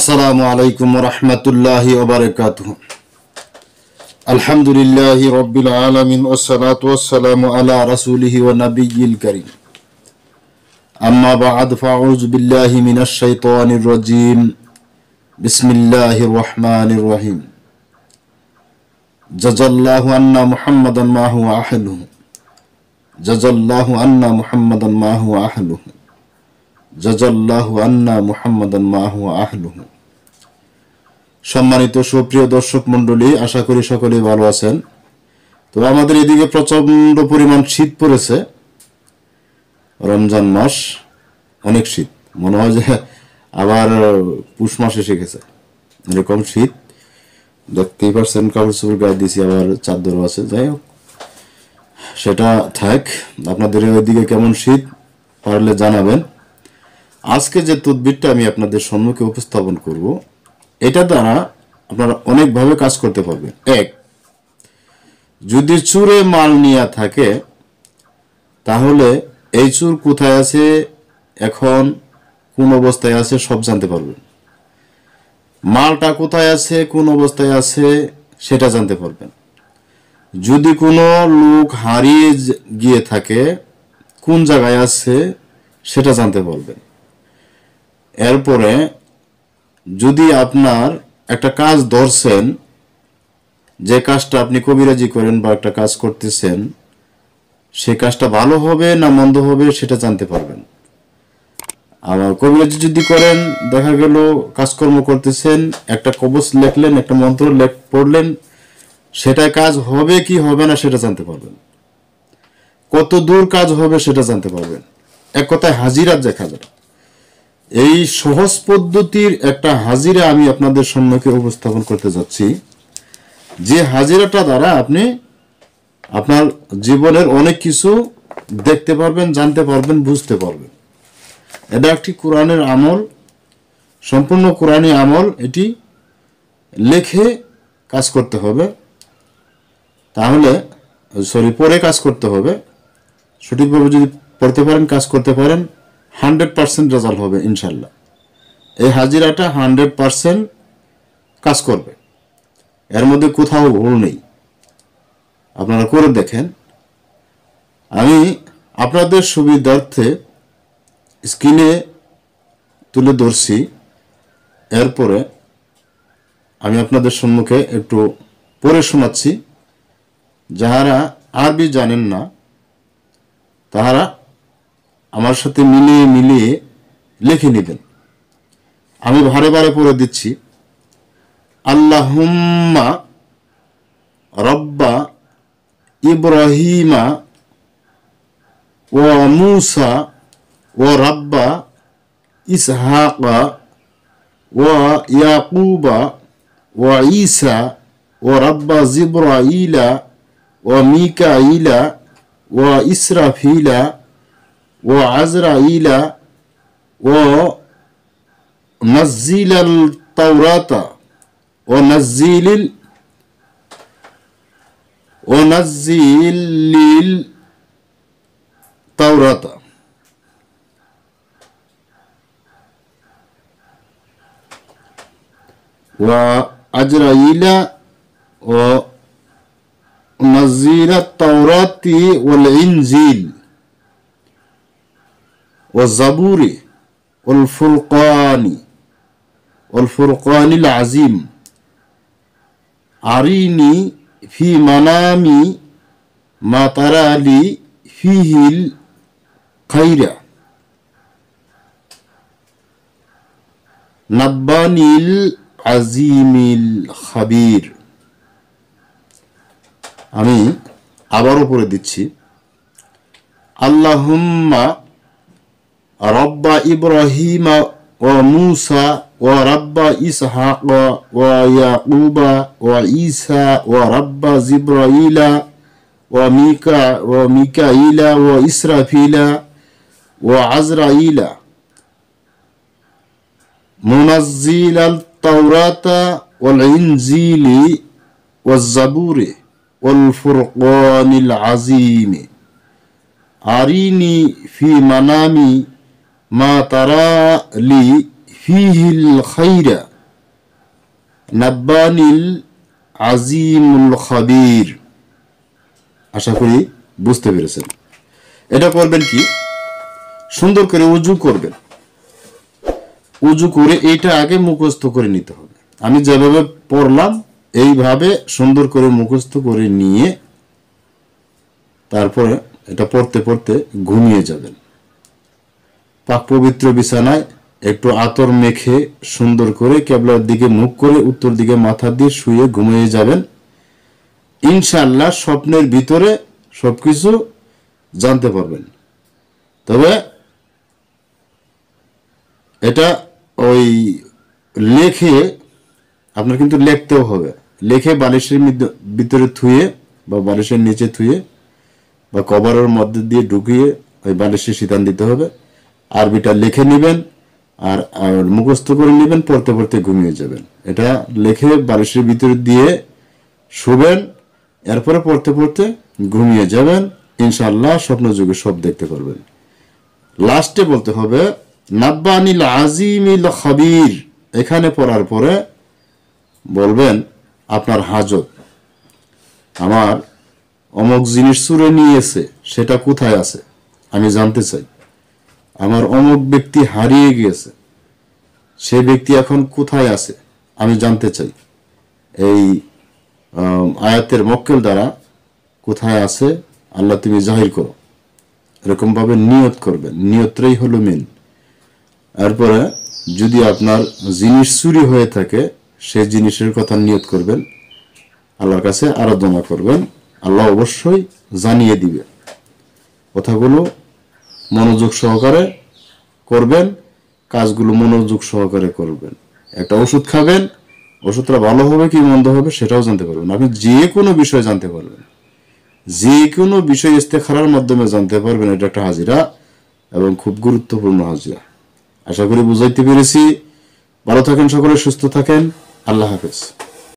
আসসালামু আলাইকুম ওয়া রাহমাতুল্লাহি ওয়া বারাকাতুহু। আলহামদুলিল্লাহি রাব্বিল আলামিন ওয়াস সালাতু ওয়াস সালামু আলা রাসূলিহি ওয়া নাবিয়্যিল কারীম। আম্মা বা'দ ফাআউযু বিল্লাহি মিনাশ শাইতানির রাজীম। বিসমিল্লাহির রহমানির রহিম। জাযাল্লাহু আন্না মুহাম্মাদান মা হুয়া আহলুহু। জাযাল্লাহু আন্না মুহাম্মাদান মা হুয়া আহলুহু। জাযাল্লাহু আন্না মুহাম্মাদান মা হুয়া আহলুহু। সম্মানিত সুপ্রিয় দর্শক মণ্ডলী, আশা করি সকলেই ভালো আছেন। তো আমাদের এদিকে প্রচন্ড পরিমাণ শীত পড়েছে। রমজান মাস, অনেক শীত, মনে হয় যে আবার পুষ মাস এসে গেছে, এরকম শীত দেখতেই পারছেন। কাপড় চোপড় গায়ে দিয়েছি, আবার চাদরও আছে। যাই হোক, সেটা থাক। আপনাদের ওইদিকে কেমন শীত পারলে জানাবেন। আজকে যে তদবিরটা আমি আপনাদের সম্মুখে উপস্থাপন করব, এটা দ্বারা আপনারা অনেকভাবে কাজ করতে পারবেন। এক, যদি চুরে মাল নিয়ে থাকে তাহলে এই চুর কোথায় আছে, এখন কোন অবস্থায় আছে, সব জানতে পারবেন। মালটা কোথায় আছে, কোন অবস্থায় আছে, সেটা জানতে পারবেন। যদি কোনো লোক হারিয়ে গিয়ে থাকে, কোন জায়গায় আছে, সেটা জানতে পারবেন। এরপরে যদি আপনার একটা কাজ ধরছেন, যে কাজটা আপনি কবিরাজি করেন বা একটা কাজ করতেছেন, সে কাজটা ভালো হবে না মন্দ হবে, সেটা জানতে পারবেন। আবার কবিরাজি যদি করেন, দেখা গেল কাজকর্ম করতেছেন, একটা কবচ লেখলেন, একটা মন্ত্র পড়লেন, সেটাই কাজ হবে কি হবে না সেটা জানতে পারবেন। কত দূর কাজ হবে সেটা জানতে পারবেন। এক কথায় হাজিরা দেখা যায়। এই সহজ পদ্ধতির একটা হাজিরা আমি আপনাদের সম্মুখে উপস্থাপন করতে যাচ্ছি, যে হাজিরাটা দ্বারা আপনি আপনার জীবনের অনেক কিছু দেখতে পারবেন, জানতে পারবেন, বুঝতে পারবেন। এটা একটি কোরআনের আমল, সম্পূর্ণ কোরআনী আমল। এটি লেখে কাজ করতে হবে, তাহলে পড়ে কাজ করতে হবে। সঠিকভাবে যদি পড়তে পারেন, কাজ করতে পারেন, 100% রেজাল্ট হবে ইনশাল্লাহ। এই হাজিরাটা 100% কাজ করবে, এর মধ্যে কোথাও ভুল নেই। আপনারা করে দেখেন। আমি আপনাদের সুবিধার্থে স্ক্রিনে তুলে ধরছি, এরপরে আমি আপনাদের সম্মুখে একটু পড়ে শোনাচ্ছি। যাহারা আরবি জানেন না তাহারা আমার সাথে মিলিয়ে মিলিয়ে লিখে নেবেন। আমি বারে বারে পড়ে দিচ্ছি। আল্লাহুম্মা রব্বা ইব্রাহিমা ওয়া মূসা ওয়া রব্বা ইসহাকা ওয়া ইয়াকুবা ওয়া ঈসা ওয়া রব্বা জিবরাইলা ওয়া মিকাইলা ওয়া ইসরাফিলা ওয়া আজরাইলা ওয়া নাজ্জিলাল তাওরাতা ওয়া নাজ্জিলিল তাওরাতা ওয়া আজরাইলা ওয়া নাজ্জিলাত তাওরাতি ওয়াল ইনজিল ওয়া জাবুরি ওয়াল ফুরকানিল আজিম আরিনি ফি মানামি মা তারালি ফিহিল খাইরা নাব্বানিল আজিমিল খাবির। আমি আবারও পড়ে দিচ্ছি। আল্লাহুম্মা রব্বা ইব্রাহিমা ওয়া মূসা ওয়া রব্বা ইসহাকা ওয়া ইয়াকুবা ওয়া ঈসা ওয়া রব্বা জিবরাইলা ওয়া মিকাইলা ওয়া ইসরাফিলা ওয়া আজরাইলা মুনাজ্জিলাল তাওরাতা ওয়াল ইনজিলি ওয়াজ জাবুরি ওয়াল ফুরকানিল আজিম আরিনি ফি মানামি মা তারা লি ফিহিল খাইরা নাব্বানিল আজিমুল খাবির। আশা করি বুঝতে পেরেছেন। এটা করবেন কি, সুন্দর করে উজু করবেন। উজু করে এইটা আগে মুখস্থ করে নিতে হবে। আমি যেভাবে পড়লাম এইভাবে সুন্দর করে মুখস্থ করে নিয়ে তারপরে এটা পড়তে পড়তে ঘুমিয়ে যাবেন। পাক পবিত্র বিছানায় একটু আতর মেখে সুন্দর করে কেবলার দিকে মুখ করে উত্তর দিকে মাথা দিয়ে শুয়ে ঘুমিয়ে যাবেন। ইনশাআল্লাহ স্বপ্নের ভিতরে সবকিছু জানতে পারবেন। তবে এটা ওই লেখে আপনার কিন্তু লিখতেও হবে। লেখে বালিশের ভিতরে থুয়ে বা বালিশের নিচে থুয়ে বা কভারের মধ্যে দিয়ে ঢুকিয়ে ওই বালিশে শীতান দিতে হবে। আরবিটা লিখে নেবেন আর মুখস্থ করে নেবেন, পড়তে পড়তে ঘুমিয়ে যাবেন। এটা লিখে বালিশের ভিতরে দিয়ে শুবেন, এরপরে পড়তে পড়তে ঘুমিয়ে যাবেন। ইনশাআল্লাহ স্বপ্ন যুগে সব দেখতে পারবেন। লাস্টে বলতে হবে নাব্বানিল আজিমিল খাবির। এখানে পড়ার পরে বলবেন আপনার হাজত, আমার অমুক জিনিস চুরে নিয়েছে, সেটা কোথায় আছে আমি জানতে চাই। আমার অমুক ব্যক্তি হারিয়ে গিয়েছে, সে ব্যক্তি এখন কোথায় আছে আমি জানতে চাই। এই আয়াতের মক্কেল দ্বারা কোথায় আছে আল্লাহ তুমি জাহির করো, এরকম ভাবে নিয়ত করবেন। নিয়তটাই হলো মেন। এরপরে যদি আপনার জিনিস চুরি হয়ে থাকে সেই জিনিসের কথা নিয়ত করবেন, আল্লাহর কাছে আরাধনা করবেন, আল্লাহ অবশ্যই জানিয়ে দিবে। কথাগুলো মনোযোগ সহকারে করবেন, কাজগুলো মনোযোগ সহকারে করবেন। একটা ওষুধ খাবেন, ওষুধটা ভালো হবে কি মন্দ হবে সেটাও জানতে পারবেন। আপনি যে কোনো বিষয় জানতে পারবেন, যে কোনো বিষয় ইস্তেখারার মাধ্যমে জানতে পারবেন। এটা একটা হাজিরা এবং খুব গুরুত্বপূর্ণ হাজিরা। আশা করি বুঝাইতে পেরেছি। ভালো থাকেন সকলে, সুস্থ থাকেন। আল্লাহ হাফেজ।